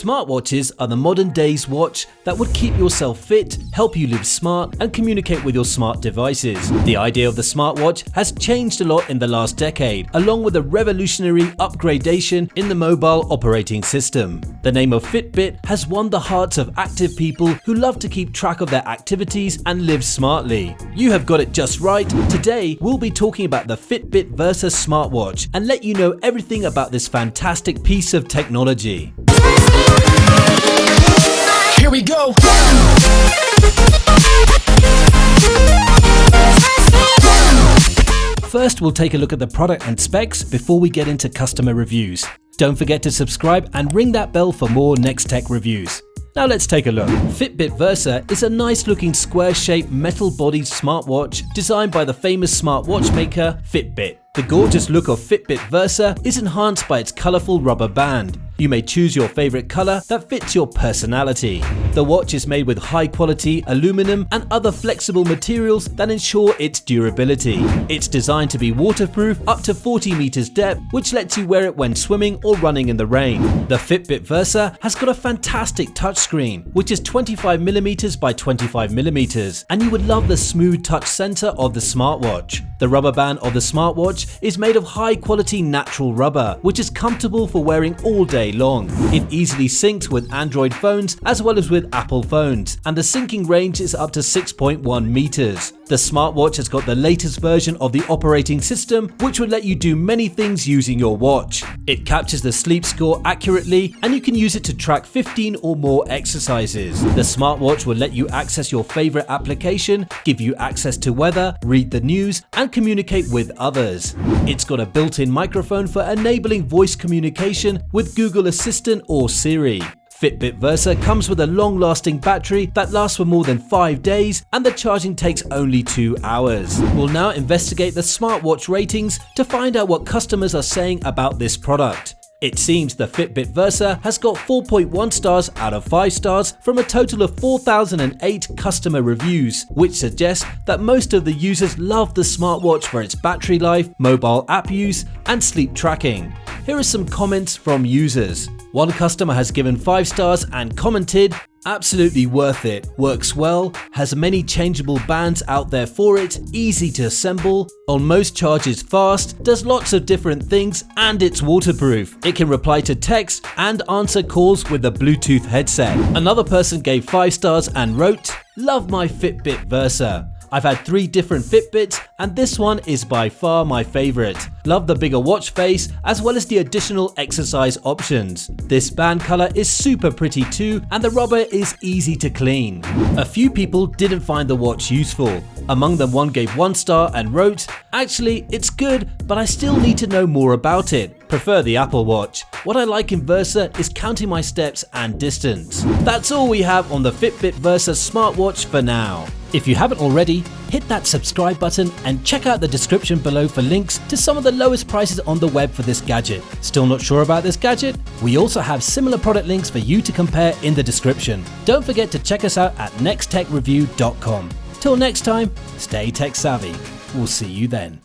Smartwatches are the modern day's watch that would keep yourself fit, help you live smart, and communicate with your smart devices. The idea of the smartwatch has changed a lot in the last decade, along with a revolutionary upgradation in the mobile operating system. The name of Fitbit has won the hearts of active people who love to keep track of their activities and live smartly. You have got it just right. Today, we'll be talking about the Fitbit Versa Smartwatch and let you know everything about this fantastic piece of technology. Here we go! First, we'll take a look at the product and specs before we get into customer reviews. Don't forget to subscribe and ring that bell for more Next Tech reviews. Now let's take a look. Fitbit Versa is a nice looking square-shaped metal-bodied smartwatch designed by the famous smartwatch maker Fitbit. The gorgeous look of Fitbit Versa is enhanced by its colorful rubber band. You may choose your favorite color that fits your personality. The watch is made with high-quality aluminum and other flexible materials that ensure its durability. It's designed to be waterproof up to 40 meters depth, which lets you wear it when swimming or running in the rain. The Fitbit Versa has got a fantastic touchscreen, which is 25mm by 25mm, and you would love the smooth touch center of the smartwatch. The rubber band of the smartwatch is made of high-quality natural rubber, which is comfortable for wearing all day long. It easily syncs with Android phones as well as with Apple phones, and the syncing range is up to 6.1 meters. The smartwatch has got the latest version of the operating system, which will let you do many things using your watch. It captures the sleep score accurately, and you can use it to track 15 or more exercises. The smartwatch will let you access your favorite application, give you access to weather, read the news, and communicate with others. It's got a built-in microphone for enabling voice communication with Google Assistant or Siri. Fitbit Versa comes with a long-lasting battery that lasts for more than 5 days, and the charging takes only 2 hours. We'll now investigate the smartwatch ratings to find out what customers are saying about this product. It seems the Fitbit Versa has got 4.1 stars out of 5 stars from a total of 4,008 customer reviews, which suggests that most of the users love the smartwatch for its battery life, mobile app use, and sleep tracking. Here are some comments from users. One customer has given 5 stars and commented, "Absolutely worth it, works well, has many changeable bands out there for it, easy to assemble, on most charges fast, does lots of different things, and it's waterproof. It can reply to text and answer calls with a Bluetooth headset." Another person gave 5 stars and wrote, "Love my Fitbit Versa. I've had 3 different Fitbits and this one is by far my favorite. Love the bigger watch face as well as the additional exercise options. This band color is super pretty too, and the rubber is easy to clean." A few people didn't find the watch useful. Among them, one gave 1 star and wrote, "Actually, it's good, but I still need to know more about it. Prefer the Apple Watch. What I like in Versa is counting my steps and distance." That's all we have on the Fitbit Versa smartwatch for now. If you haven't already, hit that subscribe button and check out the description below for links to some of the lowest prices on the web for this gadget. Still not sure about this gadget? We also have similar product links for you to compare in the description. Don't forget to check us out at nexttechreview.com. Till next time, stay tech savvy. We'll see you then.